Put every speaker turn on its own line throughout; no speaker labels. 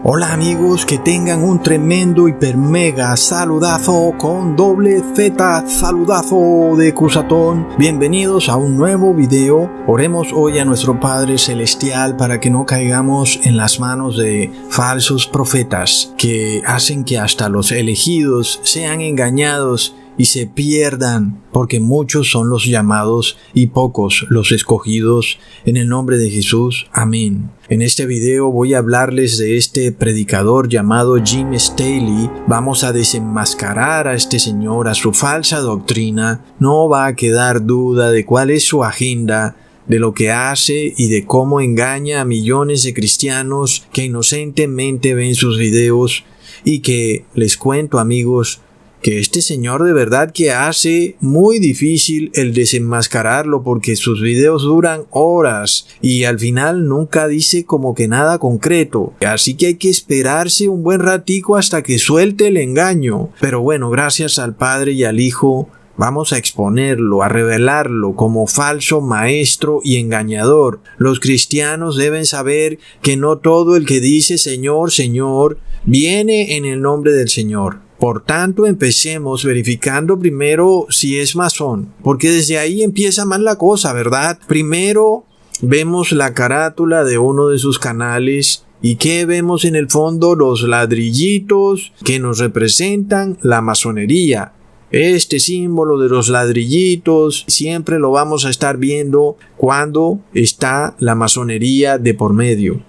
Hola amigos, que tengan un tremendo hiper mega saludazo con doble Z, saludazo de Cusatón. Bienvenidos a un nuevo video. Oremos hoy a nuestro Padre Celestial para que no caigamos en las manos de falsos profetas que hacen que hasta los elegidos sean engañados y se pierdan, porque muchos son los llamados y pocos los escogidos. En el nombre de Jesús, amén. En este video voy a hablarles de este predicador llamado Jim Staley. Vamos a desenmascarar a este señor, a su falsa doctrina. No va a quedar duda de cuál es su agenda, de lo que hace y de cómo engaña a millones de cristianos que inocentemente ven sus videos. Y que les cuento, amigos, que este señor de verdad que hace muy difícil el desenmascararlo, porque sus videos duran horas y al final nunca dice como que nada concreto. Así que hay que esperarse un buen ratico hasta que suelte el engaño. Pero bueno, gracias al Padre y al Hijo, vamos a exponerlo, a revelarlo como falso maestro y engañador. Los cristianos deben saber que no todo el que dice Señor, Señor, viene en el nombre del Señor. Por tanto, empecemos verificando primero si es masón, porque desde ahí empieza mal la cosa, ¿verdad? Primero vemos la carátula de uno de sus canales. ¿Y qué vemos en el fondo? Los ladrillitos que nos representan la masonería. Este símbolo de los ladrillitos siempre lo vamos a estar viendo cuando está la masonería de por medio.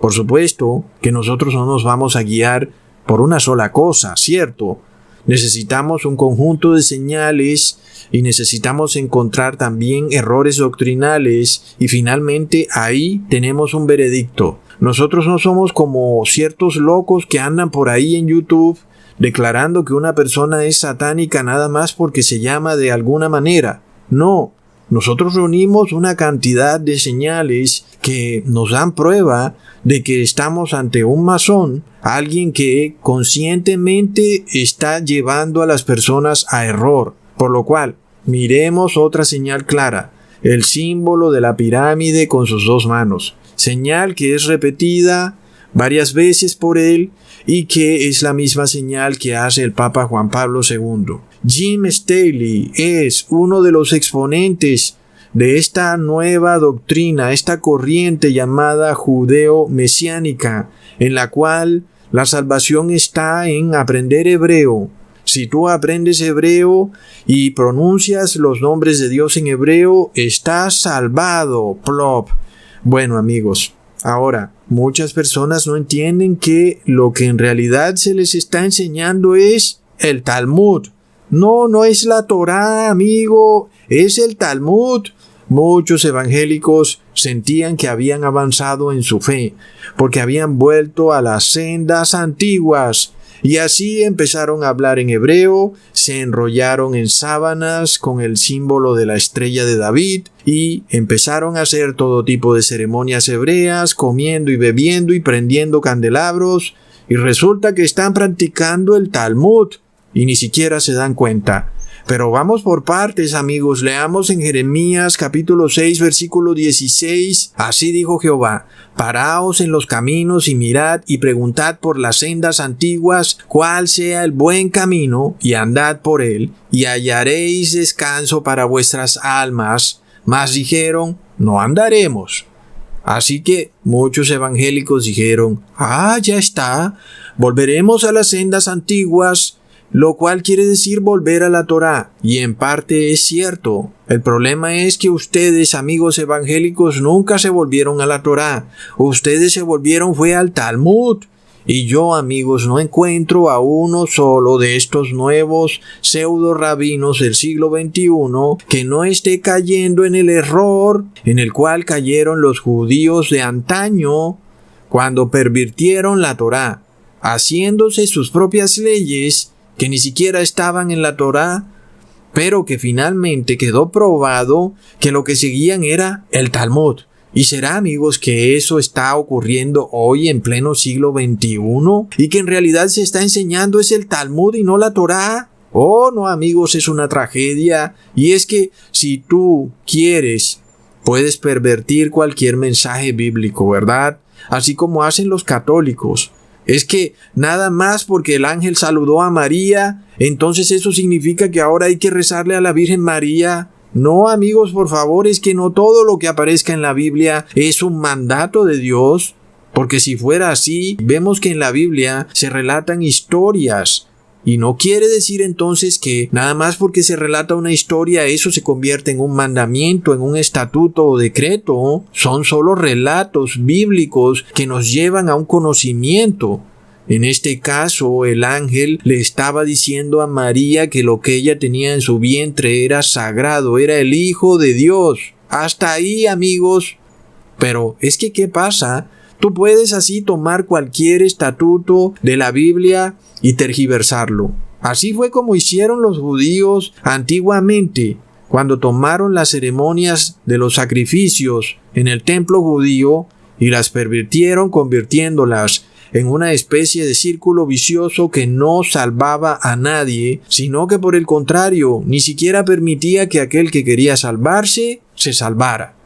Por supuesto que nosotros no nos vamos a guiar por una sola cosa, ¿cierto? Necesitamos un conjunto de señales y necesitamos encontrar también errores doctrinales y finalmente ahí tenemos un veredicto. Nosotros no somos como ciertos locos que andan por ahí en YouTube declarando que una persona es satánica nada más porque se llama de alguna manera. No, nosotros reunimos una cantidad de señales que nos dan prueba de que estamos ante un masón, alguien que conscientemente está llevando a las personas a error. Por lo cual, miremos otra señal clara, el símbolo de la pirámide con sus dos manos, señal que es repetida varias veces por él y que es la misma señal que hace el Papa Juan Pablo II. Jim Staley es uno de los exponentes de esta nueva doctrina, esta corriente llamada judeo-mesiánica, en la cual la salvación está en aprender hebreo. Si tú aprendes hebreo y pronuncias los nombres de Dios en hebreo, estás salvado. Plop. Bueno, amigos, ahora, muchas personas no entienden que lo que en realidad se les está enseñando es el Talmud. No es la Torá, amigo, es el Talmud. Muchos evangélicos sentían que habían avanzado en su fe, porque habían vuelto a las sendas antiguas, y así empezaron a hablar en hebreo, se enrollaron en sábanas con el símbolo de la estrella de David, y empezaron a hacer todo tipo de ceremonias hebreas, comiendo y bebiendo y prendiendo candelabros, y resulta que están practicando el Talmud, y ni siquiera se dan cuenta. Pero vamos por partes, amigos. Leamos en Jeremías capítulo 6, versículo 16. Así dijo Jehová: Paraos en los caminos y mirad y preguntad por las sendas antiguas cuál sea el buen camino, y andad por él, y hallaréis descanso para vuestras almas. Mas dijeron: no andaremos. Así que muchos evangélicos dijeron: ya está, volveremos a las sendas antiguas, lo cual quiere decir volver a la Torá, y en parte es cierto. El problema es que ustedes, amigos evangélicos, nunca se volvieron a la Torá. Ustedes se volvieron fue al Talmud. Y yo, amigos, no encuentro a uno solo de estos nuevos pseudo rabinos del siglo XXI que no esté cayendo en el error en el cual cayeron los judíos de antaño cuando pervirtieron la Torá, haciéndose sus propias leyes que ni siquiera estaban en la Torá, pero que finalmente quedó probado que lo que seguían era el Talmud. ¿Y será, amigos, que eso está ocurriendo hoy en pleno siglo XXI? ¿Y que en realidad se está enseñando es el Talmud y no la Torá? Oh, no, amigos, es una tragedia. Y es que si tú quieres, puedes pervertir cualquier mensaje bíblico, ¿verdad? Así como hacen los católicos. Es que nada más porque el ángel saludó a María, entonces eso significa que ahora hay que rezarle a la Virgen María. No, amigos, por favor, es que no todo lo que aparezca en la Biblia es un mandato de Dios, porque si fuera así, vemos que en la Biblia se relatan historias. Y no quiere decir entonces que nada más porque se relata una historia eso se convierte en un mandamiento, en un estatuto o decreto. Son solo relatos bíblicos que nos llevan a un conocimiento. En este caso, el ángel le estaba diciendo a María que lo que ella tenía en su vientre era sagrado, era el Hijo de Dios. Hasta ahí, amigos. Pero es que, ¿qué pasa? Tú puedes así tomar cualquier estatuto de la Biblia y tergiversarlo. Así fue como hicieron los judíos antiguamente, cuando tomaron las ceremonias de los sacrificios en el templo judío y las pervirtieron convirtiéndolas en una especie de círculo vicioso que no salvaba a nadie, sino que por el contrario, ni siquiera permitía que aquel que quería salvarse se salvara.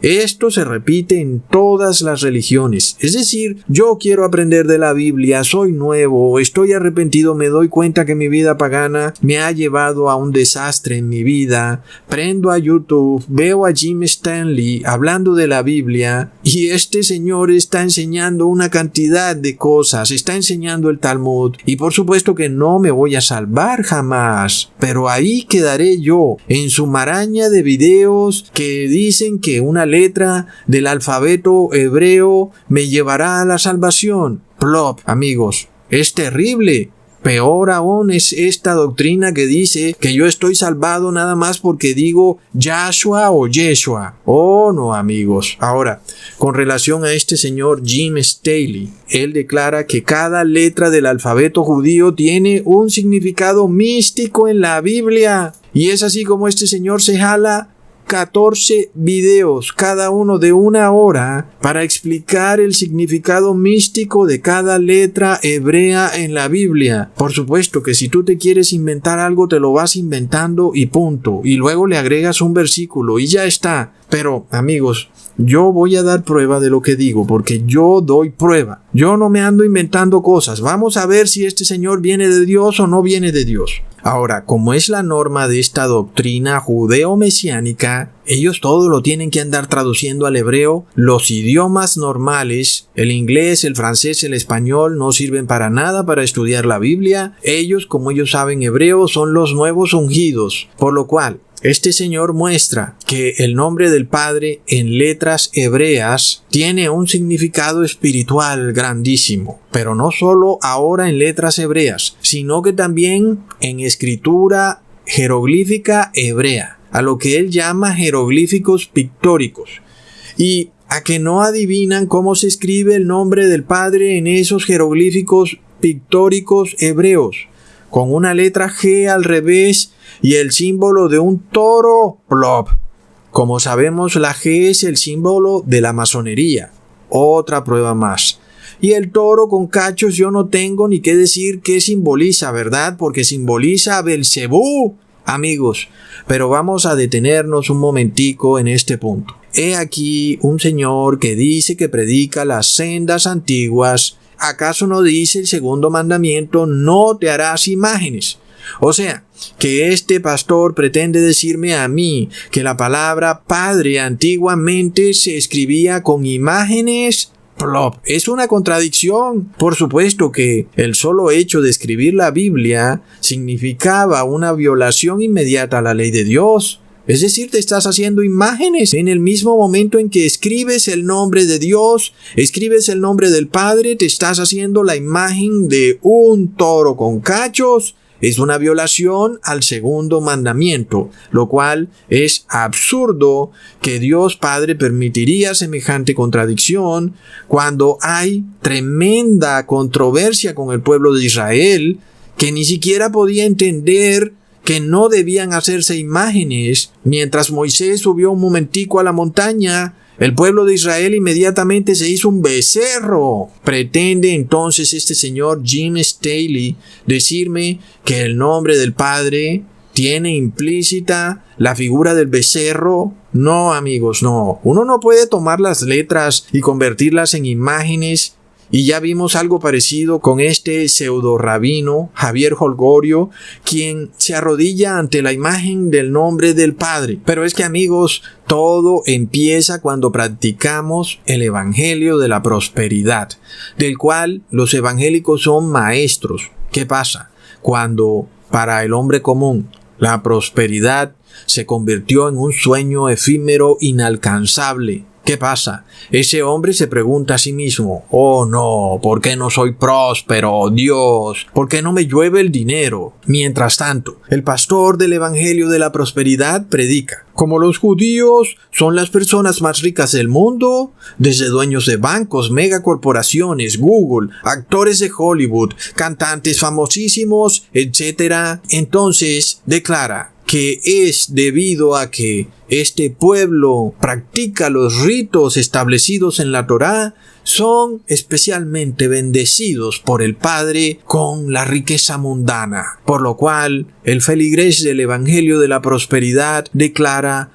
Esto se repite en todas las religiones. Es decir, yo quiero aprender de la Biblia, soy nuevo, estoy arrepentido, me doy cuenta que mi vida pagana me ha llevado a un desastre en mi vida. Prendo a YouTube, veo a Jim Stanley hablando de la Biblia y este señor está enseñando una cantidad de cosas, está enseñando el Talmud y por supuesto que no me voy a salvar jamás. Pero ahí quedaré yo, en su maraña de videos que dicen que una letra del alfabeto hebreo me llevará a la salvación. Plop, amigos, es terrible. Peor aún es esta doctrina que dice que yo estoy salvado nada más porque digo Yahshua o Yeshua. Oh, no, amigos. Ahora, con relación a este señor Jim Staley, él declara que cada letra del alfabeto judío tiene un significado místico en la Biblia. Y es así como este señor se jala 14 videos, cada uno de 1 hora, para explicar el significado místico de cada letra hebrea en la Biblia. Por supuesto que si tú te quieres inventar algo, te lo vas inventando y punto. Y luego le agregas un versículo y ya está. Pero, amigos, yo voy a dar prueba de lo que digo, porque yo doy prueba. Yo no me ando inventando cosas. Vamos a ver si este señor viene de Dios o no viene de Dios. Ahora, como es la norma de esta doctrina judeo-mesiánica, ellos todo lo tienen que andar traduciendo al hebreo. Los idiomas normales, el inglés, el francés, el español, no sirven para nada para estudiar la Biblia. Ellos, como ellos saben hebreo, son los nuevos ungidos, por lo cual este señor muestra que el nombre del Padre en letras hebreas tiene un significado espiritual grandísimo, pero no solo ahora en letras hebreas, sino que también en escritura jeroglífica hebrea, a lo que él llama jeroglíficos pictóricos. Y a que no adivinan cómo se escribe el nombre del Padre en esos jeroglíficos pictóricos hebreos, con una letra G al revés y el símbolo de un toro, plop. Como sabemos, la G es el símbolo de la masonería. Otra prueba más. Y el toro con cachos yo no tengo ni qué decir qué simboliza, ¿verdad? Porque simboliza a Belcebú. Amigos, pero vamos a detenernos un momentico en este punto. He aquí un señor que dice que predica las sendas antiguas. ¿Acaso no dice el segundo mandamiento, no te harás imágenes? O sea, que este pastor pretende decirme a mí que la palabra Padre antiguamente se escribía con imágenes. Plop. Es una contradicción. Por supuesto que el solo hecho de escribir la Biblia significaba una violación inmediata a la ley de Dios. Es decir, te estás haciendo imágenes en el mismo momento en que escribes el nombre de Dios, escribes el nombre del Padre, te estás haciendo la imagen de un toro con cachos. Es una violación al segundo mandamiento, lo cual es absurdo que Dios Padre permitiría semejante contradicción cuando hay tremenda controversia con el pueblo de Israel, que ni siquiera podía entender que no debían hacerse imágenes. Mientras Moisés subió un momentico a la montaña, el pueblo de Israel inmediatamente se hizo un becerro. Pretende entonces este señor Jim Staley decirme que el nombre del Padre tiene implícita la figura del becerro. No, amigos, no. Uno no puede tomar las letras y convertirlas en imágenes Y ya vimos algo parecido con este pseudo rabino Javier Holgorio, quien se arrodilla ante la imagen del nombre del Padre. Pero es que, amigos, todo empieza cuando practicamos el evangelio de la prosperidad, del cual los evangélicos son maestros. ¿Qué pasa? Cuando para el hombre común la prosperidad se convirtió en un sueño efímero inalcanzable, ¿qué pasa? Ese hombre se pregunta a sí mismo: oh no, ¿por qué no soy próspero? Dios, ¿por qué no me llueve el dinero? Mientras tanto, el pastor del evangelio de la prosperidad predica: como los judíos son las personas más ricas del mundo, desde dueños de bancos, megacorporaciones, Google, actores de Hollywood, cantantes famosísimos, etc. Entonces declara que es debido a que este pueblo practica los ritos establecidos en la Torá, son especialmente bendecidos por el Padre con la riqueza mundana. Por lo cual, el feligrés del Evangelio de la Prosperidad declara: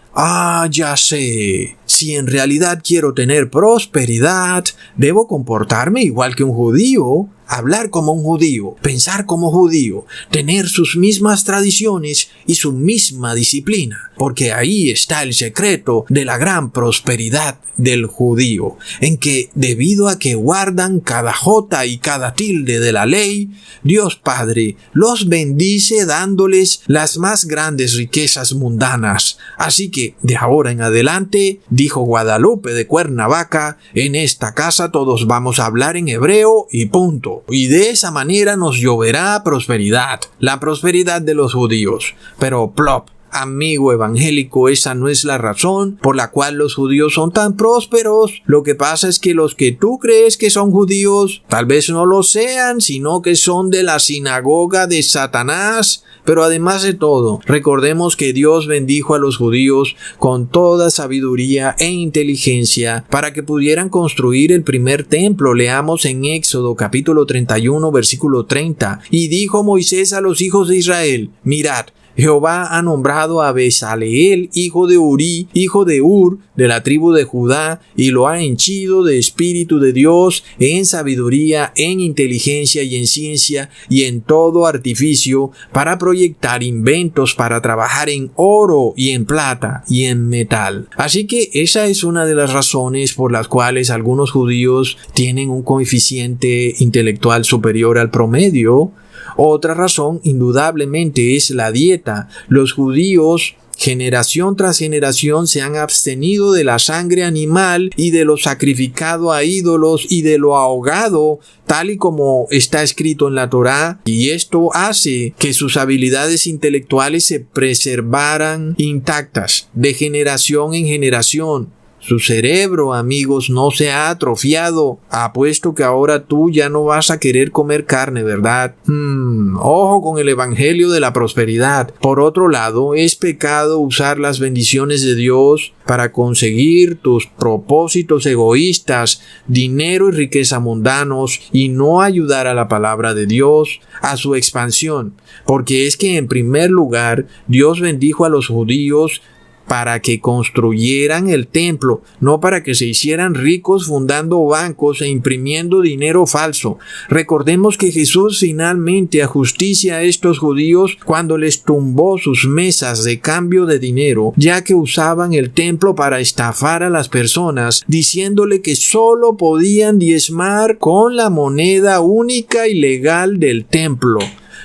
ya sé, si en realidad quiero tener prosperidad, debo comportarme igual que un judío, hablar como un judío, pensar como judío, tener sus mismas tradiciones y su misma disciplina, porque ahí está el secreto de la gran prosperidad del judío, en que debido a que guardan cada jota y cada tilde de la ley, Dios Padre los bendice dándoles las más grandes riquezas mundanas. Así que de ahora en adelante, dijo Guadalupe de Cuernavaca, en esta casa todos vamos a hablar en hebreo y punto. Y de esa manera nos lloverá prosperidad, la prosperidad de los judíos. Pero plop, amigo evangélico, esa no es la razón por la cual los judíos son tan prósperos. Lo que pasa es que los que tú crees que son judíos, tal vez no lo sean, sino que son de la sinagoga de Satanás. Pero además de todo, recordemos que Dios bendijo a los judíos con toda sabiduría e inteligencia para que pudieran construir el primer templo. Leamos en Éxodo capítulo 31, versículo 30. Y dijo Moisés a los hijos de Israel: mirad, Jehová ha nombrado a Bezaleel, hijo de Uri, hijo de Ur, de la tribu de Judá, y lo ha henchido de espíritu de Dios, en sabiduría, en inteligencia y en ciencia, y en todo artificio, para proyectar inventos, para trabajar en oro y en plata y en metal. Así que esa es una de las razones por las cuales algunos judíos tienen un coeficiente intelectual superior al promedio. Otra razón, indudablemente, es la dieta. Los judíos, generación tras generación, se han abstenido de la sangre animal y de lo sacrificado a ídolos y de lo ahogado, tal y como está escrito en la Torá, y esto hace que sus habilidades intelectuales se preservaran intactas de generación en generación. Su cerebro, amigos, no se ha atrofiado. Apuesto que ahora tú ya no vas a querer comer carne, ¿verdad? Ojo con el evangelio de la prosperidad. Por otro lado, es pecado usar las bendiciones de Dios para conseguir tus propósitos egoístas, dinero y riqueza mundanos, y no ayudar a la palabra de Dios, a su expansión. Porque es que en primer lugar, Dios bendijo a los judíos para que construyeran el templo, no para que se hicieran ricos fundando bancos e imprimiendo dinero falso. Recordemos que Jesús finalmente ajusticia a estos judíos cuando les tumbó sus mesas de cambio de dinero, ya que usaban el templo para estafar a las personas, diciéndole que solo podían diezmar con la moneda única y legal del templo,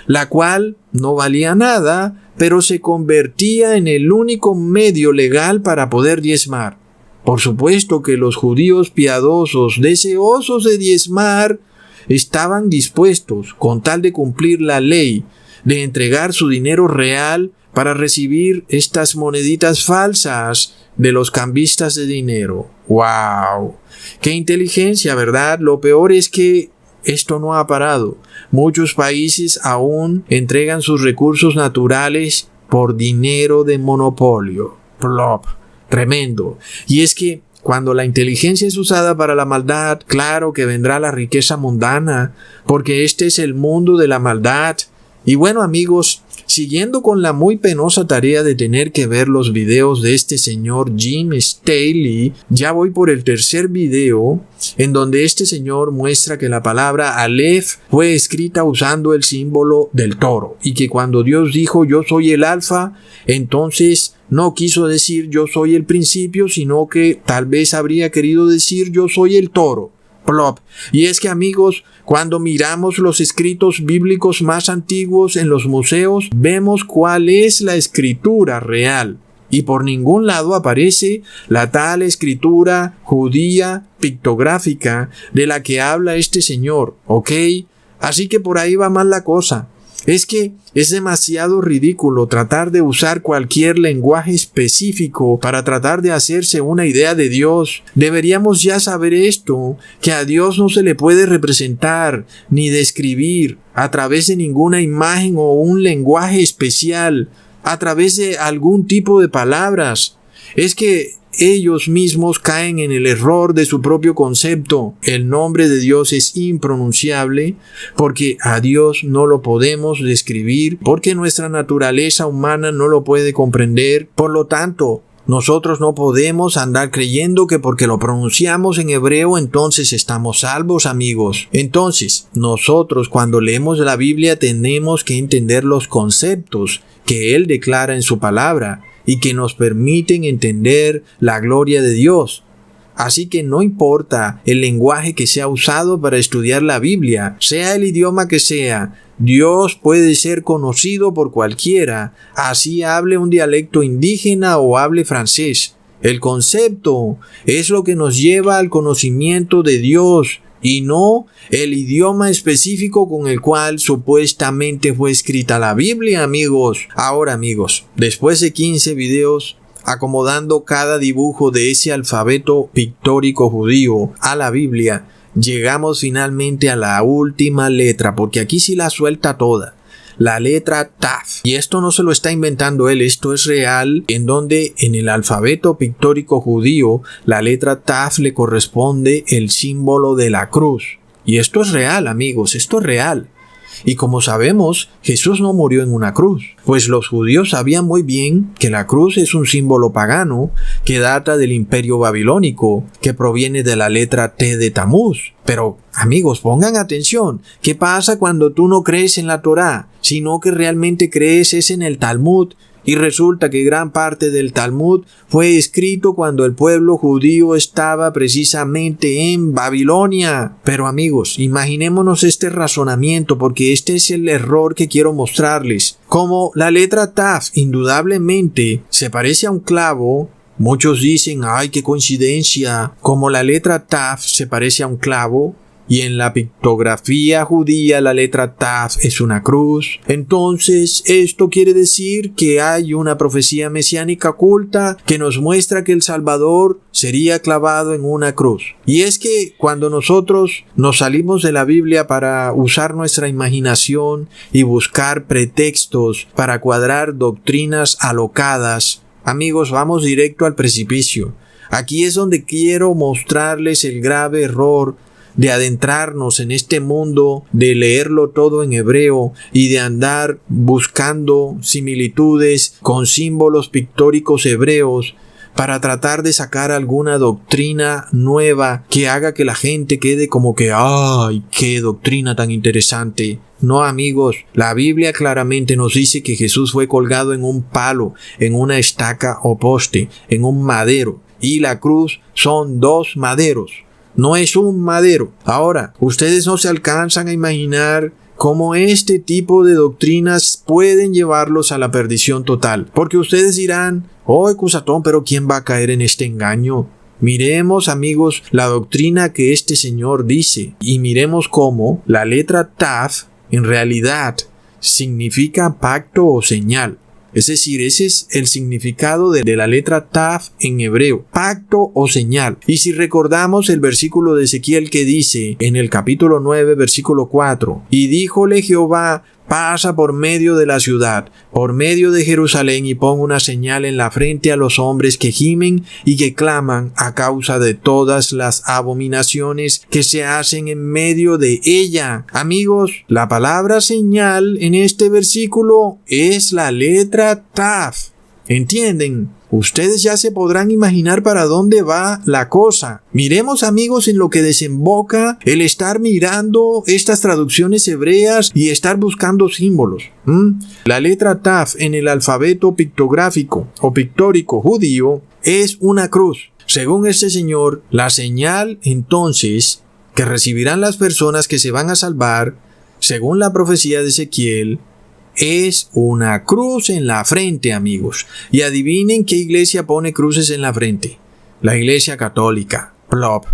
la cual no valía nada, pero se convertía en el único medio legal para poder diezmar. Por supuesto que los judíos piadosos, deseosos de diezmar, estaban dispuestos, con tal de cumplir la ley, de entregar su dinero real para recibir estas moneditas falsas de los cambistas de dinero. ¡Wow! ¡Qué inteligencia!, ¿verdad? Lo peor es que esto no ha parado. Muchos países aún entregan sus recursos naturales por dinero de monopolio. Plop. Tremendo. Y es que cuando la inteligencia es usada para la maldad, claro que vendrá la riqueza mundana, porque este es el mundo de la maldad. Y bueno, amigos, Siguiendo con la muy penosa tarea de tener que ver los videos de este señor Jim Staley, ya voy por el tercer video en donde este señor muestra que la palabra Aleph fue escrita usando el símbolo del toro y que cuando Dios dijo yo soy el alfa, entonces no quiso decir yo soy el principio, sino que tal vez habría querido decir yo soy el toro. Plop. Y es que, amigos, cuando miramos los escritos bíblicos más antiguos en los museos, vemos cuál es la escritura real. Y por ningún lado aparece la tal escritura judía pictográfica de la que habla este señor, ¿ok? Así que por ahí va mal la cosa. Es que es demasiado ridículo tratar de usar cualquier lenguaje específico para tratar de hacerse una idea de Dios. Deberíamos ya saber esto, que a Dios no se le puede representar ni describir a través de ninguna imagen o un lenguaje especial, a través de algún tipo de palabras. Es que ellos mismos caen en el error de su propio concepto. El nombre de Dios es impronunciable porque a Dios no lo podemos describir, porque nuestra naturaleza humana no lo puede comprender. Por lo tanto, nosotros no podemos andar creyendo que porque lo pronunciamos en hebreo entonces estamos salvos, amigos. Entonces, nosotros cuando leemos la Biblia tenemos que entender los conceptos que Él declara en su palabra y que nos permiten entender la gloria de Dios. Así que no importa el lenguaje que sea usado para estudiar la Biblia, sea el idioma que sea, Dios puede ser conocido por cualquiera, así hable un dialecto indígena o hable francés. El concepto es lo que nos lleva al conocimiento de Dios y no el idioma específico con el cual supuestamente fue escrita la Biblia, amigos. Ahora, amigos, después de 15 videos acomodando cada dibujo de ese alfabeto pictórico judío a la Biblia, llegamos finalmente a la última letra, porque aquí sí la suelta toda. La letra Taf. Y esto no se lo está inventando él, esto es real, en donde en el alfabeto pictórico judío, la letra Taf le corresponde el símbolo de la cruz. Y esto es real, amigos, esto es real. Y como sabemos, Jesús no murió en una cruz, pues los judíos sabían muy bien que la cruz es un símbolo pagano que data del imperio babilónico, que proviene de la letra T de Tamuz. Pero, amigos, pongan atención, ¿qué pasa cuando tú no crees en la Torá, sino que realmente crees es en el Talmud? Y resulta que gran parte del Talmud fue escrito cuando el pueblo judío estaba precisamente en Babilonia. Pero amigos, imaginémonos este razonamiento porque este es el error que quiero mostrarles. Como la letra Taf indudablemente se parece a un clavo, muchos dicen, ¡ay, qué coincidencia! Como la letra Taf se parece a un clavo, y en la pictografía judía la letra Taf es una cruz, entonces esto quiere decir que hay una profecía mesiánica oculta que nos muestra que el Salvador sería clavado en una cruz. Y es que cuando nosotros nos salimos de la Biblia para usar nuestra imaginación y buscar pretextos para cuadrar doctrinas alocadas, amigos, vamos directo al precipicio. Aquí es donde quiero mostrarles el grave error de adentrarnos en este mundo, de leerlo todo en hebreo y de andar buscando similitudes con símbolos pictóricos hebreos para tratar de sacar alguna doctrina nueva que haga que la gente quede como que ¡ay, qué doctrina tan interesante! No, amigos, la Biblia claramente nos dice que Jesús fue colgado en un palo, en una estaca o poste, en un madero, y la cruz son 2 maderos. No es un madero. Ahora, ustedes no se alcanzan a imaginar cómo este tipo de doctrinas pueden llevarlos a la perdición total. Porque ustedes dirán, oh, Cusatón, pero ¿quién va a caer en este engaño? Miremos, amigos, la doctrina que este señor dice y miremos cómo la letra Taf en realidad significa pacto o señal. Es decir, ese es el significado de la letra Taf en hebreo, pacto o señal. Y si recordamos el versículo de Ezequiel que dice en el capítulo 9, versículo 4, y díjole Jehová, pasa por medio de la ciudad, por medio de Jerusalén, y pon una señal en la frente a los hombres que gimen y que claman a causa de todas las abominaciones que se hacen en medio de ella. Amigos, la palabra señal en este versículo es la letra Taf. ¿Entienden? Ustedes ya se podrán imaginar para dónde va la cosa. Miremos, amigos, en lo que desemboca el estar mirando estas traducciones hebreas y estar buscando símbolos. La letra Taf en el alfabeto pictográfico o pictórico judío es una cruz. Según este señor, la señal entonces que recibirán las personas que se van a salvar, según la profecía de Ezequiel, es una cruz en la frente, amigos. Y adivinen qué iglesia pone cruces en la frente. La Iglesia Católica. Plop.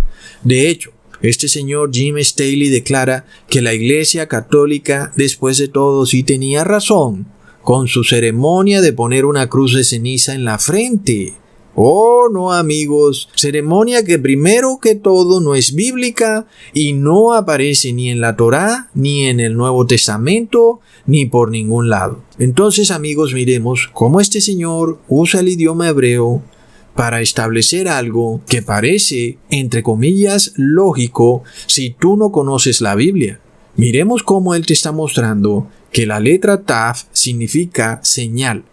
De hecho, este señor Jim Staley declara que la Iglesia Católica, después de todo, sí tenía razón con su ceremonia de poner una cruz de ceniza en la frente. Oh, no, amigos, ceremonia que primero que todo no es bíblica y no aparece ni en la Torá, ni en el Nuevo Testamento, ni por ningún lado. Entonces, amigos, miremos cómo este señor usa el idioma hebreo para establecer algo que parece, entre comillas, lógico si tú no conoces la Biblia. Miremos cómo él te está mostrando que la letra Taf significa señal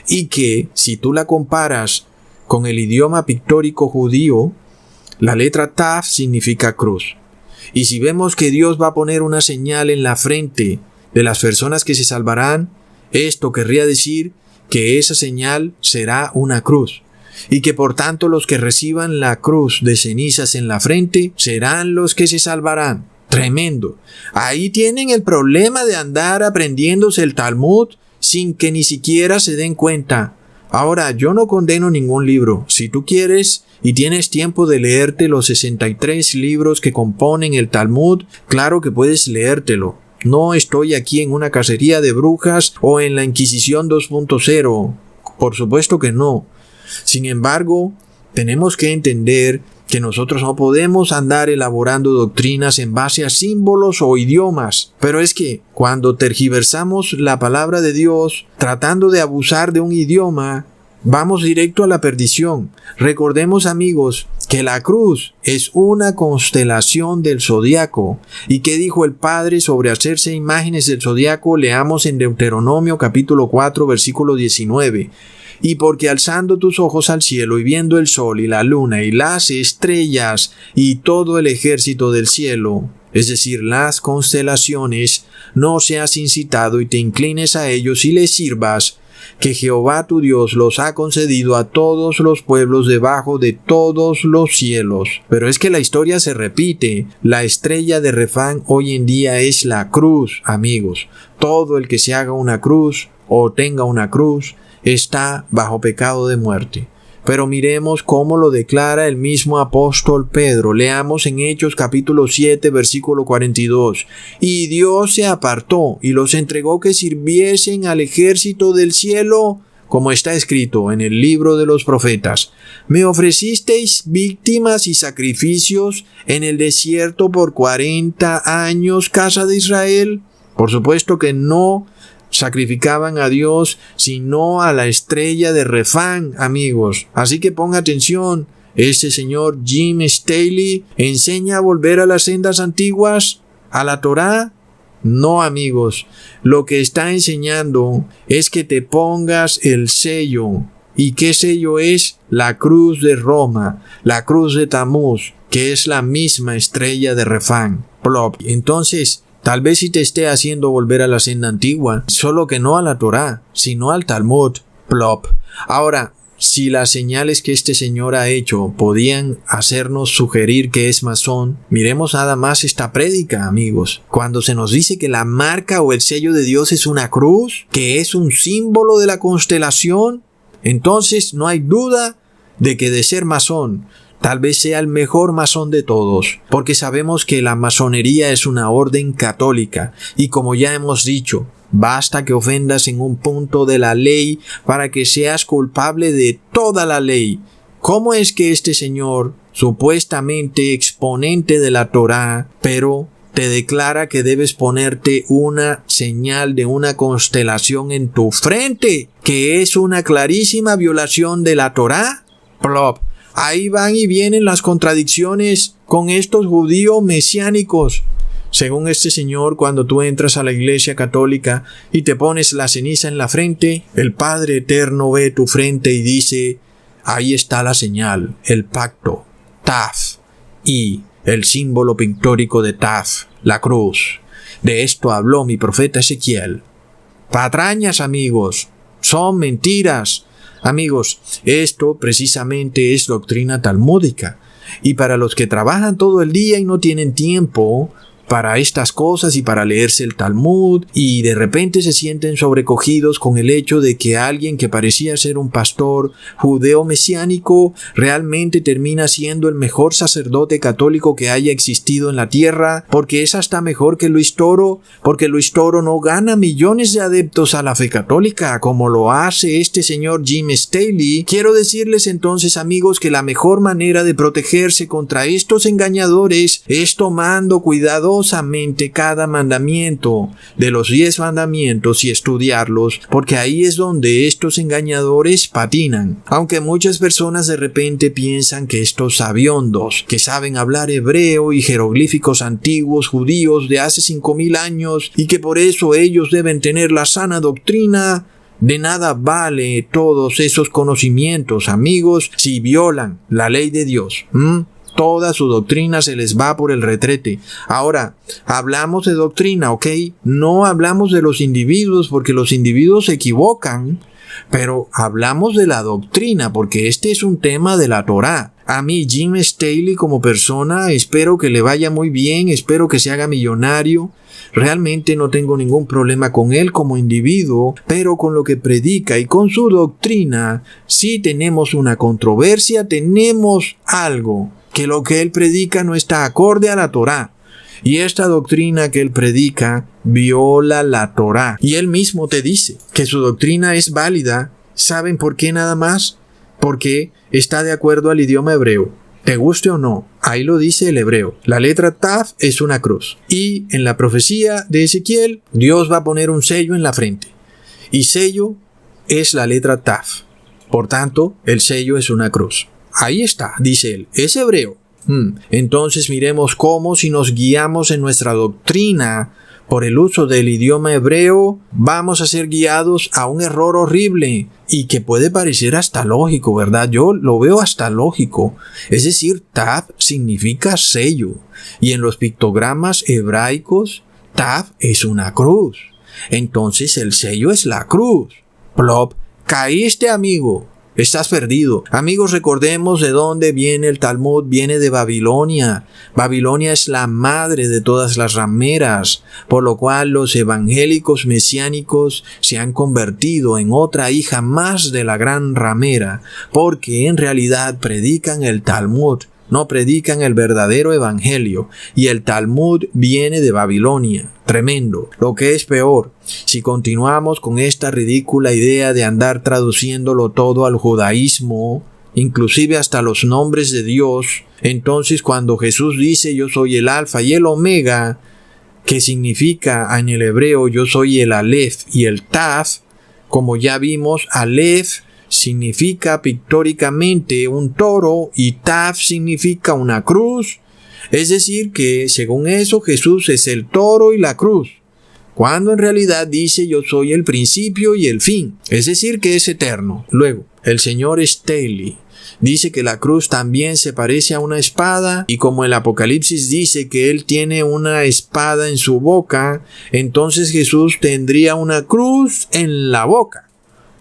y que si tú la comparas con el idioma pictórico judío, la letra Taf significa cruz. Y si vemos que Dios va a poner una señal en la frente de las personas que se salvarán, esto querría decir que esa señal será una cruz. Y que por tanto los que reciban la cruz de cenizas en la frente serán los que se salvarán. Tremendo. Ahí tienen el problema de andar aprendiéndose el Talmud sin que ni siquiera se den cuenta. Ahora, yo no condeno ningún libro. Si tú quieres y tienes tiempo de leerte los 63 libros que componen el Talmud, claro que puedes leértelo. No estoy aquí en una cacería de brujas o en la Inquisición 2.0. Por supuesto que no. Sin embargo, tenemos que entender que nosotros no podemos andar elaborando doctrinas en base a símbolos o idiomas. Pero es que cuando tergiversamos la palabra de Dios, tratando de abusar de un idioma, vamos directo a la perdición. Recordemos, amigos, que la cruz es una constelación del zodiaco. ¿Y qué dijo el Padre sobre hacerse imágenes del zodiaco? Leamos en Deuteronomio capítulo 4, versículo 19. Y porque alzando tus ojos al cielo y viendo el sol y la luna y las estrellas y todo el ejército del cielo, es decir, las constelaciones, no seas incitado y te inclines a ellos y les sirvas, que Jehová tu Dios los ha concedido a todos los pueblos debajo de todos los cielos. Pero es que la historia se repite. La estrella de Refán hoy en día es la cruz, amigos. Todo el que se haga una cruz o tenga una cruz está bajo pecado de muerte. Pero miremos cómo lo declara el mismo apóstol Pedro. Leamos en Hechos capítulo 7, versículo 42. Y Dios se apartó y los entregó que sirviesen al ejército del cielo, como está escrito en el libro de los profetas. Me ofrecisteis víctimas y sacrificios en el desierto por 40 años, casa de Israel. Por supuesto que no sacrificaban a Dios, sino a la estrella de Refán, amigos. Así que ponga atención, este señor Jim Staley enseña a volver a las sendas antiguas, a la Torá. No, amigos, lo que está enseñando es que te pongas el sello. ¿Y qué sello es? La cruz de Roma, la cruz de Tamuz, que es la misma estrella de Refán. Plop. Entonces, tal vez sí te esté haciendo volver a la senda antigua, solo que no a la Torá, sino al Talmud. Plop. Ahora, si las señales que este señor ha hecho podían hacernos sugerir que es masón, miremos nada más esta prédica, amigos. Cuando se nos dice que la marca o el sello de Dios es una cruz, que es un símbolo de la constelación, entonces no hay duda de que de ser masón, tal vez sea el mejor masón de todos, porque sabemos que la masonería es una orden católica, y como ya hemos dicho, basta que ofendas en un punto de la ley para que seas culpable de toda la ley. ¿Cómo es que este señor, supuestamente exponente de la Torá, pero te declara que debes ponerte una señal de una constelación en tu frente, que es una clarísima violación de la Torá. Plop. Ahí van y vienen las contradicciones con estos judíos mesiánicos. Según este señor, cuando tú entras a la iglesia católica y te pones la ceniza en la frente, el Padre Eterno ve tu frente y dice, ahí está la señal, el pacto, Taf, y el símbolo pictórico de Taf, la cruz. De esto habló mi profeta Ezequiel. Patrañas, amigos, son mentiras. Amigos, esto precisamente es doctrina talmúdica. Y para los que trabajan todo el día y no tienen tiempo para estas cosas y para leerse el Talmud, y de repente se sienten sobrecogidos con el hecho de que alguien que parecía ser un pastor judeo mesiánico realmente termina siendo el mejor sacerdote católico que haya existido en la tierra, porque es hasta mejor que Luis Toro, porque Luis Toro no gana millones de adeptos a la fe católica como lo hace este señor Jim Staley. Quiero decirles entonces, amigos, que la mejor manera de protegerse contra estos engañadores es tomando cuidadosamente cada mandamiento de los 10 mandamientos y estudiarlos, porque ahí es donde estos engañadores patinan. Aunque muchas personas de repente piensan que estos sabiondos, que saben hablar hebreo y jeroglíficos antiguos judíos de hace 5000 años y que por eso ellos deben tener la sana doctrina, de nada vale todos esos conocimientos, amigos, si violan la ley de Dios. Toda su doctrina se les va por el retrete. Ahora, hablamos de doctrina, ¿ok? No hablamos de los individuos porque los individuos se equivocan, pero hablamos de la doctrina porque este es un tema de la Torá. A mí, Jim Staley como persona, espero que le vaya muy bien, espero que se haga millonario. Realmente no tengo ningún problema con él como individuo, pero con lo que predica y con su doctrina, sí tenemos una controversia, tenemos algo. Que lo que él predica no está acorde a la Torá. Y esta doctrina que él predica viola la Torá. Y él mismo te dice que su doctrina es válida. ¿Saben por qué nada más? Porque está de acuerdo al idioma hebreo. Te guste o no, ahí lo dice el hebreo. La letra Taf es una cruz. Y en la profecía de Ezequiel, Dios va a poner un sello en la frente. Y sello es la letra Taf. Por tanto, el sello es una cruz. Ahí está, dice él, es hebreo. Entonces miremos cómo si nos guiamos en nuestra doctrina por el uso del idioma hebreo, vamos a ser guiados a un error horrible y que puede parecer hasta lógico, ¿verdad? Yo lo veo hasta lógico. Es decir, Tav significa sello y en los pictogramas hebraicos, Tav es una cruz. Entonces el sello es la cruz. Plop, caíste, amigo. Estás perdido. Amigos, recordemos de dónde viene el Talmud. Viene de Babilonia. Babilonia es la madre de todas las rameras, por lo cual los evangélicos mesiánicos se han convertido en otra hija más de la gran ramera, porque en realidad predican el Talmud, no predican el verdadero evangelio, y el Talmud viene de Babilonia. Tremendo. Lo que es peor, si continuamos con esta ridícula idea de andar traduciéndolo todo al judaísmo, inclusive hasta los nombres de Dios, entonces cuando Jesús dice yo soy el alfa y el omega, que significa en el hebreo yo soy el alef y el taf, como ya vimos, alef significa pictóricamente un toro y taf significa una cruz. Es decir que, según eso, Jesús es el toro y la cruz, cuando en realidad dice yo soy el principio y el fin, es decir que es eterno. Luego, el señor Staley dice que la cruz también se parece a una espada, y como el Apocalipsis dice que él tiene una espada en su boca, entonces Jesús tendría una cruz en la boca.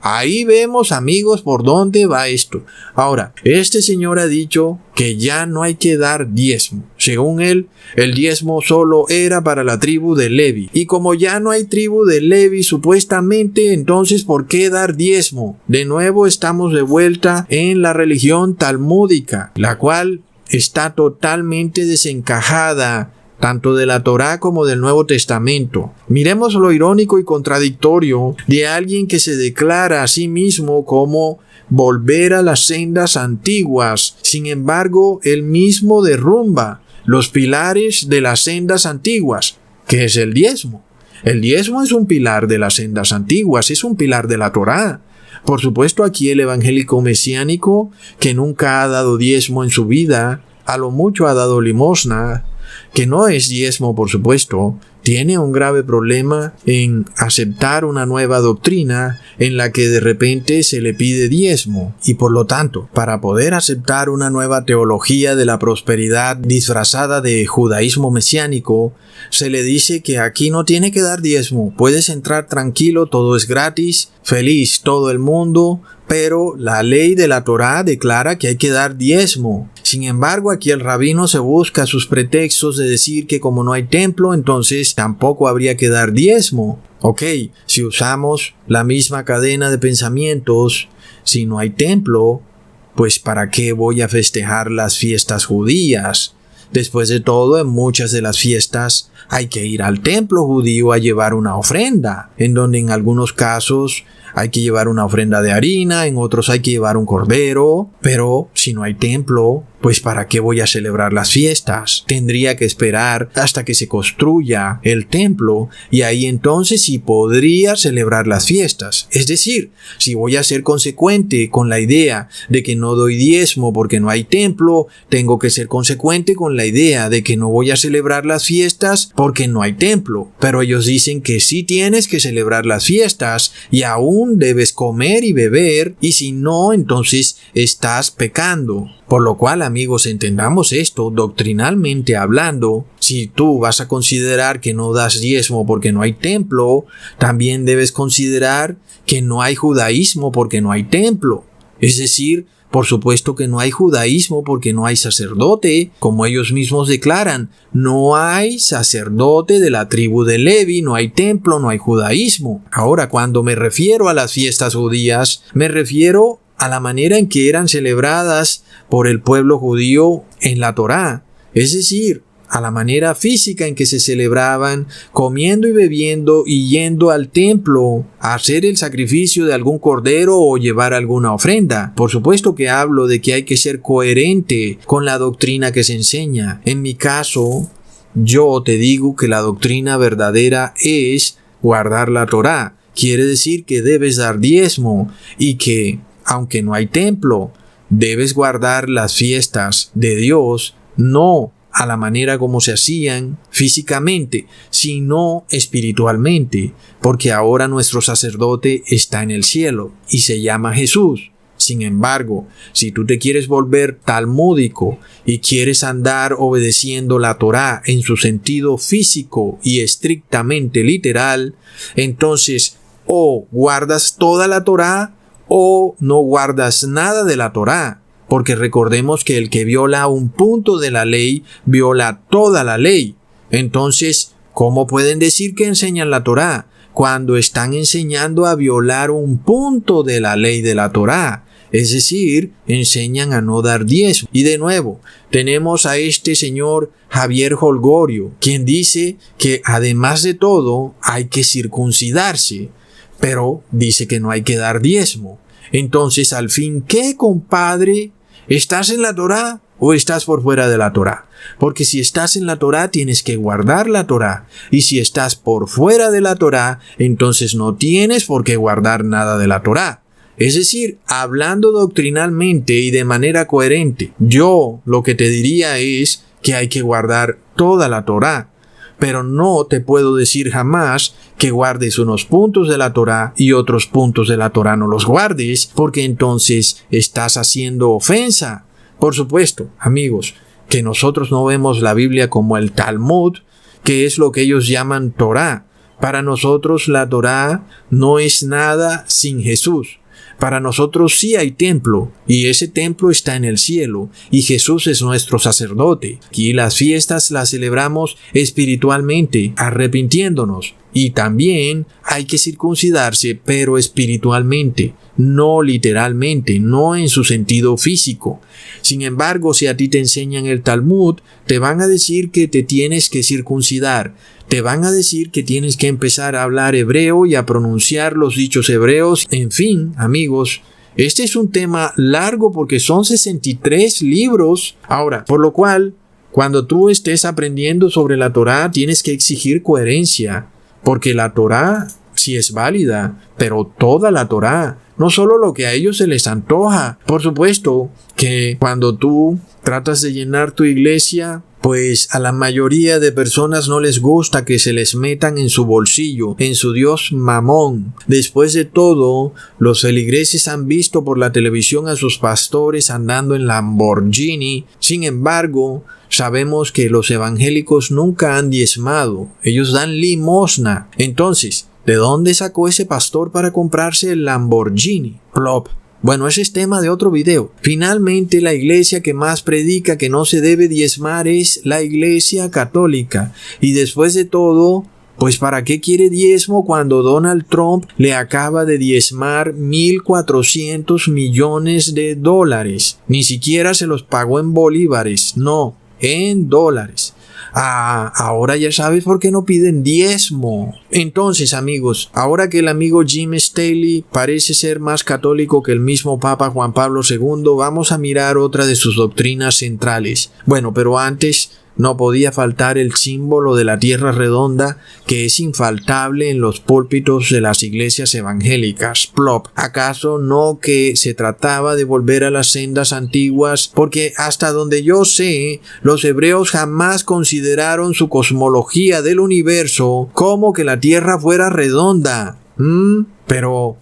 Ahí vemos, amigos, por dónde va esto. Ahora, este señor ha dicho que ya no hay que dar diezmo. Según él, el diezmo solo era para la tribu de Levi. Y como ya no hay tribu de Levi, supuestamente, entonces, ¿por qué dar diezmo? De nuevo estamos de vuelta en la religión talmúdica, la cual está totalmente desencajada tanto de la Torá como del Nuevo Testamento. Miremos lo irónico y contradictorio de alguien que se declara a sí mismo como volver a las sendas antiguas. Sin embargo, él mismo derrumba los pilares de las sendas antiguas, que es el diezmo. El diezmo es un pilar de las sendas antiguas, es un pilar de la Torá. Por supuesto, aquí el evangélico mesiánico, que nunca ha dado diezmo en su vida, a lo mucho ha dado limosna, que no es diezmo, por supuesto, tiene un grave problema en aceptar una nueva doctrina en la que de repente se le pide diezmo. Y por lo tanto, para poder aceptar una nueva teología de la prosperidad disfrazada de judaísmo mesiánico, se le dice que aquí no tiene que dar diezmo, puedes entrar tranquilo, todo es gratis, feliz todo el mundo, pero la ley de la Torá declara que hay que dar diezmo. Sin embargo, aquí el rabino se busca sus pretextos de decir que como no hay templo, entonces tampoco habría que dar diezmo. Ok, si usamos la misma cadena de pensamientos, si no hay templo, pues ¿para qué voy a festejar las fiestas judías? Después de todo, en muchas de las fiestas hay que ir al templo judío a llevar una ofrenda, en donde en algunos casos hay que llevar una ofrenda de harina, en otros hay que llevar un cordero, pero si no hay templo, pues ¿para qué voy a celebrar las fiestas? Tendría que esperar hasta que se construya el templo y ahí entonces sí podría celebrar las fiestas. Es decir, si voy a ser consecuente con la idea de que no doy diezmo porque no hay templo, tengo que ser consecuente con la idea de que no voy a celebrar las fiestas porque no hay templo. Pero ellos dicen que sí tienes que celebrar las fiestas y aún debes comer y beber, y si no, entonces estás pecando. Por lo cual, amigos, entendamos esto doctrinalmente hablando. Si tú vas a considerar que no das diezmo porque no hay templo, también debes considerar que no hay judaísmo porque no hay templo. Es decir, por supuesto que no hay judaísmo porque no hay sacerdote, como ellos mismos declaran. No hay sacerdote de la tribu de Levi, no hay templo, no hay judaísmo. Ahora, cuando me refiero a las fiestas judías, me refiero a la manera en que eran celebradas por el pueblo judío en la Torá, es decir, a la manera física en que se celebraban, comiendo y bebiendo y yendo al templo a hacer el sacrificio de algún cordero o llevar alguna ofrenda. Por supuesto que hablo de que hay que ser coherente con la doctrina que se enseña. En mi caso, yo te digo que la doctrina verdadera es guardar la Torá. Quiere decir que debes dar diezmo y que, aunque no hay templo, debes guardar las fiestas de Dios, no a la manera como se hacían físicamente, sino espiritualmente, porque ahora nuestro sacerdote está en el cielo y se llama Jesús. Sin embargo, si tú te quieres volver talmúdico y quieres andar obedeciendo la Torá en su sentido físico y estrictamente literal, entonces o guardas toda la Torá o no guardas nada de la Torá. Porque recordemos que el que viola un punto de la ley, viola toda la ley. Entonces, ¿cómo pueden decir que enseñan la Torá cuando están enseñando a violar un punto de la ley de la Torá? Es decir, enseñan a no dar diezmo. Y de nuevo, tenemos a este señor Javier Holgorio, quien dice que además de todo hay que circuncidarse, pero dice que no hay que dar diezmo. Entonces, al fin, ¿qué, compadre? ¿Estás en la Torá o estás por fuera de la Torá? Porque si estás en la Torá, tienes que guardar la Torá. Y si estás por fuera de la Torá, entonces no tienes por qué guardar nada de la Torá. Es decir, hablando doctrinalmente y de manera coherente, yo lo que te diría es que hay que guardar toda la Torá. Pero no te puedo decir jamás que guardes unos puntos de la Torá y otros puntos de la Torá no los guardes, porque entonces estás haciendo ofensa. Por supuesto, amigos, que nosotros no vemos la Biblia como el Talmud, que es lo que ellos llaman Torá. Para nosotros la Torá no es nada sin Jesús. Para nosotros sí hay templo, y ese templo está en el cielo, y Jesús es nuestro sacerdote. Aquí las fiestas las celebramos espiritualmente, arrepintiéndonos. Y también hay que circuncidarse, pero espiritualmente, no literalmente, no en su sentido físico. Sin embargo, si a ti te enseñan el Talmud, te van a decir que te tienes que circuncidar. Te van a decir que tienes que empezar a hablar hebreo y a pronunciar los dichos hebreos. En fin, amigos, este es un tema largo porque son 63 libros. Ahora, por lo cual, Cuando tú estés aprendiendo sobre la Torá, tienes que exigir coherencia, porque la Torá sí es válida, pero toda la Torá, no solo lo que a ellos se les antoja. Por supuesto que cuando tú tratas de llenar tu iglesia, pues a la mayoría de personas no les gusta que se les metan en su bolsillo, en su dios Mamón. Después de todo, los feligreses han visto por la televisión a sus pastores andando en Lamborghini. Sin embargo, sabemos que los evangélicos nunca han diezmado. Ellos dan limosna. Entonces, ¿de dónde sacó ese pastor para comprarse el Lamborghini? Plop. Bueno, ese es tema de otro video. Finalmente, la iglesia que más predica que no se debe diezmar es la iglesia católica. Y después de todo, pues ¿para qué quiere diezmo cuando Donald Trump le acaba de diezmar 1.400 millones de dólares? Ni siquiera se los pagó en bolívares, no, en dólares. Ahora ya sabes por qué no piden diezmo. Entonces, amigos, ahora que el amigo Jim Staley parece ser más católico que el mismo Papa Juan Pablo II, vamos a mirar otra de sus doctrinas centrales. Bueno, pero antes no podía faltar el símbolo de la tierra redonda, que es infaltable en los púlpitos de las iglesias evangélicas. Plop. ¿Acaso no que se trataba de volver a las sendas antiguas? Porque hasta donde yo sé, los hebreos jamás consideraron su cosmología del universo como que la tierra fuera redonda. Pero,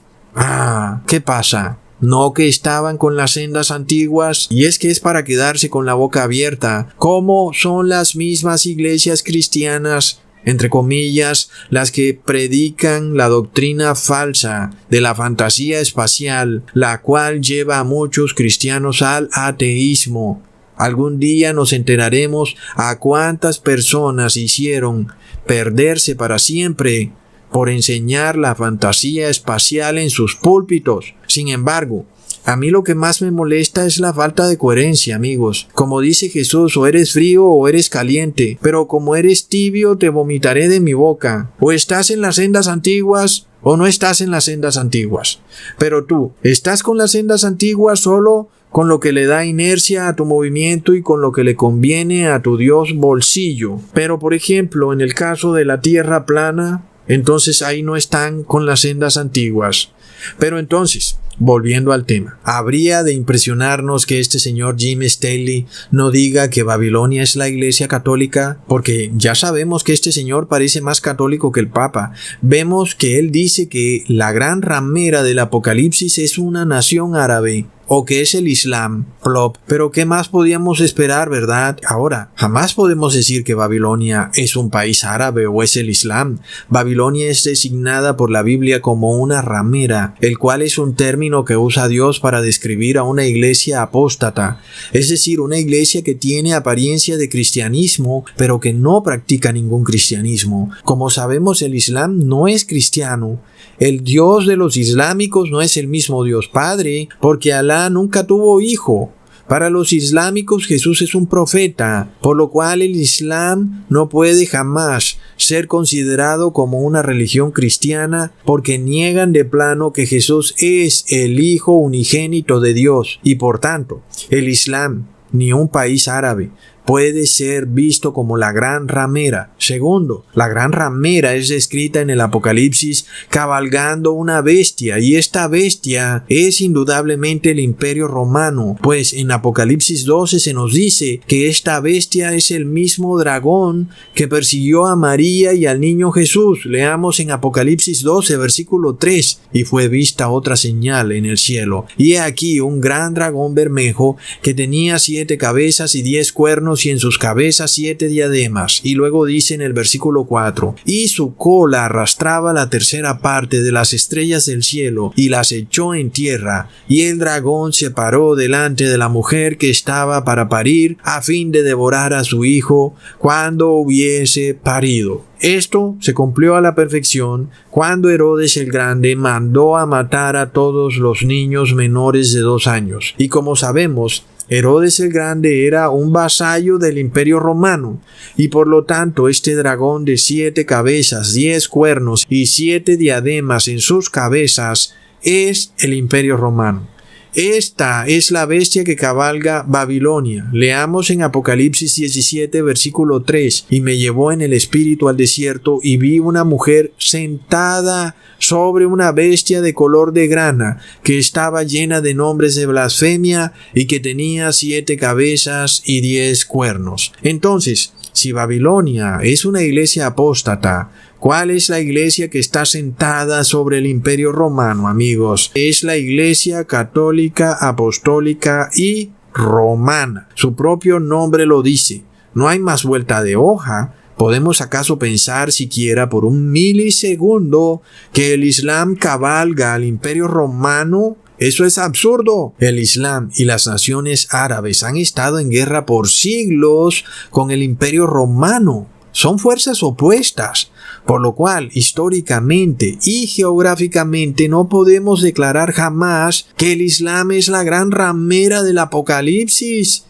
¿qué pasa? No que estaban con las sendas antiguas, y es que es para quedarse con la boca abierta, como son las mismas iglesias cristianas, entre comillas, las que predican la doctrina falsa de la fantasía espacial, la cual lleva a muchos cristianos al ateísmo. Algún día nos enteraremos a cuántas personas hicieron perderse para siempre por enseñar la fantasía espacial en sus púlpitos. Sin embargo, a mí lo que más me molesta es la falta de coherencia, amigos. Como dice Jesús, o eres frío o eres caliente, pero como eres tibio te vomitaré de mi boca. O estás en las sendas antiguas o no estás en las sendas antiguas. Pero tú, ¿estás con las sendas antiguas solo con lo que le da inercia a tu movimiento y con lo que le conviene a tu Dios bolsillo? Pero por ejemplo, en el caso de la tierra plana, entonces ahí no están con las sendas antiguas. Pero entonces, volviendo al tema, habría de impresionarnos que este señor Jim Staley no diga que Babilonia es la iglesia católica, porque ya sabemos que este señor parece más católico que el Papa. Vemos que él dice que la gran ramera del Apocalipsis es una nación árabe, o que es el Islam. Plop. Pero ¿qué más podíamos esperar, verdad? Ahora, jamás podemos decir que Babilonia es un país árabe o es el Islam. Babilonia es designada por la Biblia como una ramera, el cual es un término que usa Dios para describir a una iglesia apóstata, es decir, una iglesia que tiene apariencia de cristianismo, pero que no practica ningún cristianismo. Como sabemos, el Islam no es cristiano. El Dios de los islámicos no es el mismo Dios Padre, porque Alá nunca tuvo hijo. Para los islámicos Jesús es un profeta, por lo cual el Islam no puede jamás ser considerado como una religión cristiana, porque niegan de plano que Jesús es el Hijo unigénito de Dios, y por tanto, el Islam, ni un país árabe, puede ser visto como la gran ramera. Segundo, la gran ramera es descrita en el Apocalipsis cabalgando una bestia, y esta bestia es indudablemente el Imperio Romano, pues en Apocalipsis 12 se nos dice que esta bestia es el mismo dragón que persiguió a María y al niño Jesús. Leamos en Apocalipsis 12, versículo 3, y fue vista otra señal en el cielo, y he aquí un gran dragón bermejo que tenía 7 cabezas y 10 cuernos, y en sus cabezas 7 diademas. Y luego dice en el versículo 4, y su cola arrastraba la tercera parte de las estrellas del cielo y las echó en tierra, y el dragón se paró delante de la mujer que estaba para parir, a fin de devorar a su hijo cuando hubiese parido. Esto se cumplió a la perfección cuando Herodes el Grande mandó a matar a todos los niños menores de 2 años. Y como sabemos, Herodes el Grande era un vasallo del Imperio Romano, y por lo tanto este dragón de 7 cabezas, 10 cuernos y 7 diademas en sus cabezas es el Imperio Romano. Esta es la bestia que cabalga Babilonia. Leamos en Apocalipsis 17, versículo 3. Y me llevó en el espíritu al desierto y vi una mujer sentada sobre una bestia de color de grana, que estaba llena de nombres de blasfemia y que tenía 7 cabezas y 10 cuernos. Entonces, si Babilonia es una iglesia apóstata, ¿cuál es la iglesia que está sentada sobre el Imperio Romano, amigos? Es la Iglesia Católica, Apostólica y Romana. Su propio nombre lo dice. No hay más vuelta de hoja. ¿Podemos acaso pensar siquiera por un milisegundo que el Islam cabalga al Imperio Romano? Eso es absurdo. El Islam y las naciones árabes han estado en guerra por siglos con el Imperio Romano. Son fuerzas opuestas, por lo cual históricamente y geográficamente no podemos declarar jamás que el Islam es la gran ramera del Apocalipsis.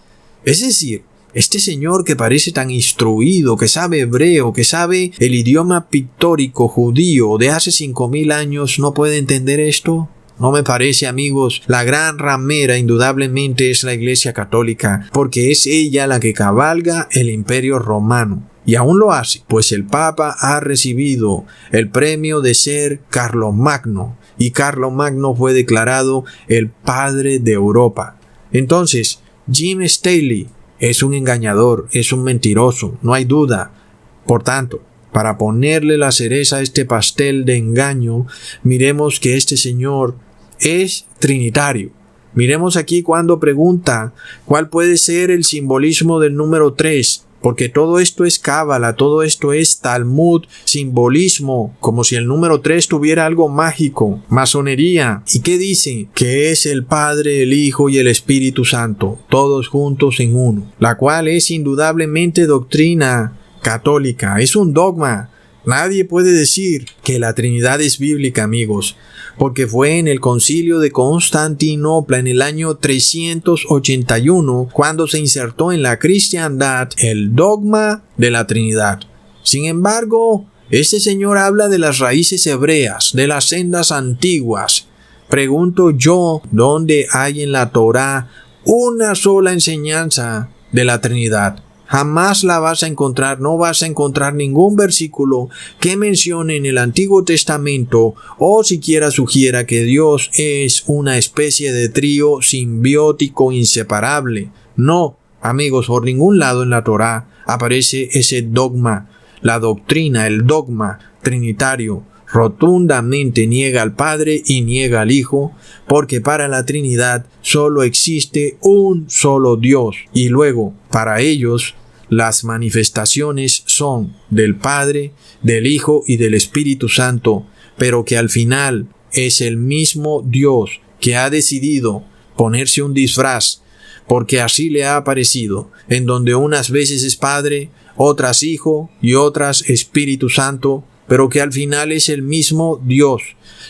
Es decir, este señor que parece tan instruido, que sabe hebreo, que sabe el idioma pictórico judío de hace 5000 años, ¿no puede entender esto? No me parece, amigos. La gran ramera indudablemente es la Iglesia Católica, porque es ella la que cabalga el Imperio Romano. Y aún lo hace, pues el Papa ha recibido el premio de ser Carlomagno, y Carlomagno fue declarado el padre de Europa. Entonces, Jim Staley es un engañador, es un mentiroso, no hay duda. Por tanto, para ponerle la cereza a este pastel de engaño, miremos que este señor es trinitario. Miremos aquí cuando pregunta cuál puede ser el simbolismo del número 3, porque todo esto es cábala, todo esto es Talmud, simbolismo, como si el número 3 tuviera algo mágico, masonería. ¿Y qué dice? Que es el Padre, el Hijo y el Espíritu Santo, todos juntos en uno, la cual es indudablemente doctrina católica, es un dogma. Nadie puede decir que la Trinidad es bíblica, amigos, porque fue en el Concilio de Constantinopla en el año 381 cuando se insertó en la cristiandad el dogma de la Trinidad. Sin embargo, este señor habla de las raíces hebreas, de las sendas antiguas. Pregunto yo, ¿dónde hay en la Torá una sola enseñanza de la Trinidad? Jamás la vas a encontrar, no vas a encontrar ningún versículo que mencione en el Antiguo Testamento o siquiera sugiera que Dios es una especie de trío simbiótico inseparable. No, amigos, por ningún lado en la Torá aparece ese dogma. La doctrina, el dogma trinitario, rotundamente niega al Padre y niega al Hijo, porque para la Trinidad solo existe un solo Dios, y luego, para ellos, las manifestaciones son del Padre, del Hijo y del Espíritu Santo, pero que al final es el mismo Dios que ha decidido ponerse un disfraz, porque así le ha parecido, en donde unas veces es Padre, otras Hijo y otras Espíritu Santo, pero que al final es el mismo Dios.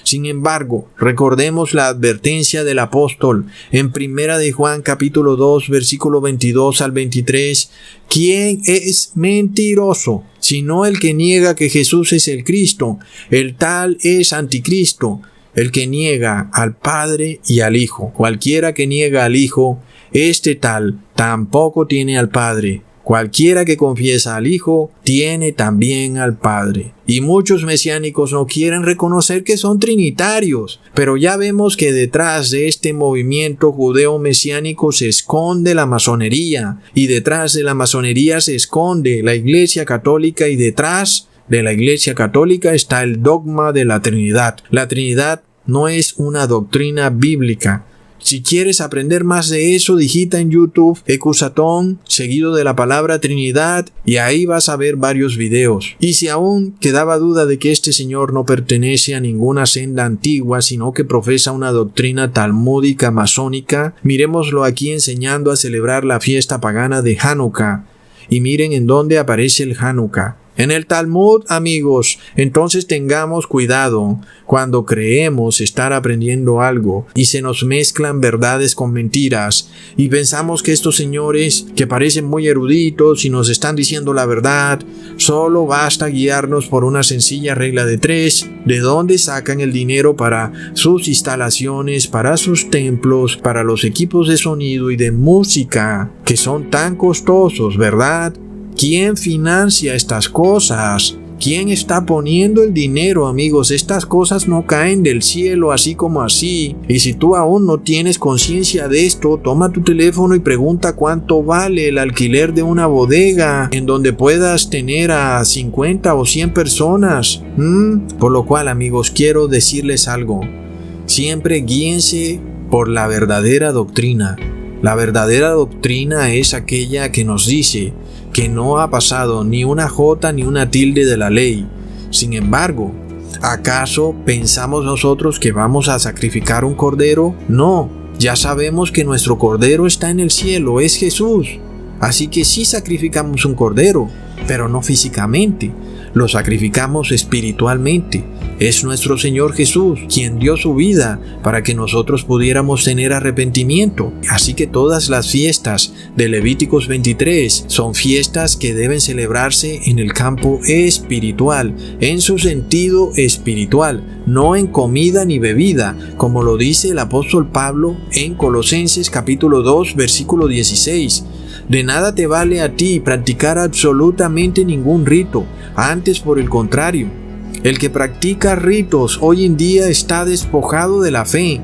Sin embargo, recordemos la advertencia del apóstol en 1 de Juan capítulo 2 versículo 22 al 23. ¿Quién es mentiroso? Sino el que niega que Jesús es el Cristo. El tal es anticristo, el que niega al Padre y al Hijo. Cualquiera que niega al Hijo, este tal tampoco tiene al Padre. Cualquiera que confiesa al Hijo, tiene también al Padre. Y muchos mesiánicos no quieren reconocer que son trinitarios. Pero ya vemos que detrás de este movimiento judeo-mesiánico se esconde la masonería. Y detrás de la masonería se esconde la Iglesia Católica. Y detrás de la Iglesia Católica está el dogma de la Trinidad. La Trinidad no es una doctrina bíblica. Si quieres aprender más de eso, digita en YouTube Ecusatón, seguido de la palabra Trinidad, y ahí vas a ver varios videos. Y si aún quedaba duda de que este señor no pertenece a ninguna senda antigua, sino que profesa una doctrina talmúdica masónica, miremoslo aquí enseñando a celebrar la fiesta pagana de Hanukkah. Y miren en dónde aparece el Hanukkah. En el Talmud, amigos, entonces tengamos cuidado cuando creemos estar aprendiendo algo y se nos mezclan verdades con mentiras y pensamos que estos señores que parecen muy eruditos y nos están diciendo la verdad, solo basta guiarnos por una sencilla regla de 3, de dónde sacan el dinero para sus instalaciones, para sus templos, para los equipos de sonido y de música que son tan costosos, ¿verdad? ¿Quién financia estas cosas? ¿Quién está poniendo el dinero, amigos? Estas cosas no caen del cielo así como así. Y si tú aún no tienes conciencia de esto, toma tu teléfono y pregunta cuánto vale el alquiler de una bodega en donde puedas tener a 50 o 100 personas. Por lo cual, amigos, quiero decirles algo. Siempre guíense por la verdadera doctrina. La verdadera doctrina es aquella que nos dice que no ha pasado ni una jota ni una tilde de la ley. Sin embargo, ¿acaso pensamos nosotros que vamos a sacrificar un cordero? No, ya sabemos que nuestro cordero está en el cielo, es Jesús. Así que sí sacrificamos un cordero, pero no físicamente, lo sacrificamos espiritualmente. Es nuestro Señor Jesús quien dio su vida para que nosotros pudiéramos tener arrepentimiento. Así que todas las fiestas de Levíticos 23 son fiestas que deben celebrarse en el campo espiritual, en su sentido espiritual, no en comida ni bebida, como lo dice el apóstol Pablo en Colosenses capítulo 2, versículo 16. De nada te vale a ti practicar absolutamente ningún rito, antes por el contrario. El que practica ritos hoy en día está despojado de la fe,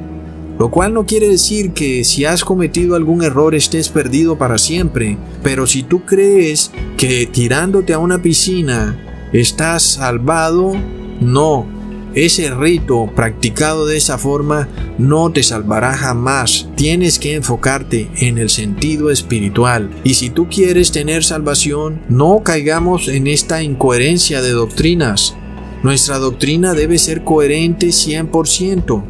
lo cual no quiere decir que si has cometido algún error estés perdido para siempre, pero si tú crees que tirándote a una piscina estás salvado, no. Ese rito practicado de esa forma no te salvará jamás. Tienes que enfocarte en el sentido espiritual. Y si tú quieres tener salvación, no caigamos en esta incoherencia de doctrinas. Nuestra doctrina debe ser coherente 100%.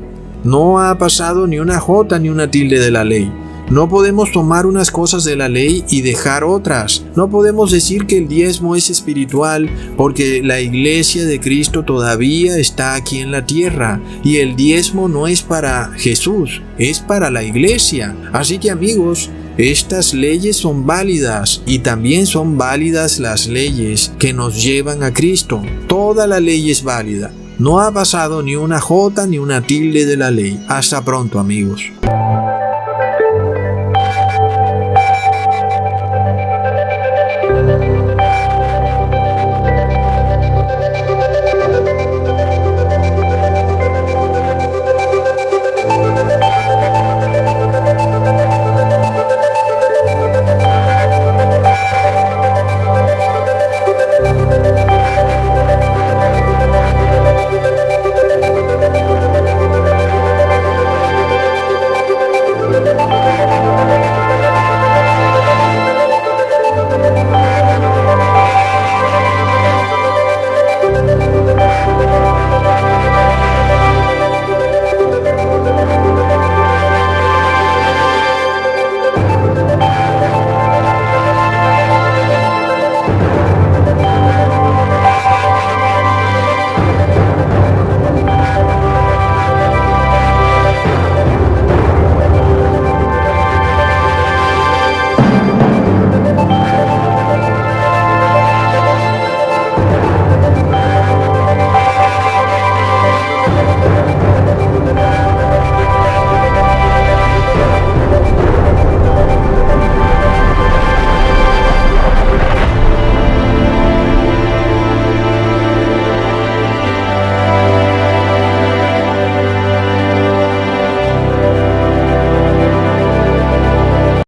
No ha pasado ni una jota ni una tilde de la ley. No podemos tomar unas cosas de la ley y dejar otras. No podemos decir que el diezmo es espiritual porque la iglesia de Cristo todavía está aquí en la tierra y el diezmo no es para Jesús, es para la iglesia. Así que, amigos, estas leyes son válidas y también son válidas las leyes que nos llevan a Cristo. Toda la ley es válida. No ha pasado ni una jota ni una tilde de la ley. Hasta pronto, amigos.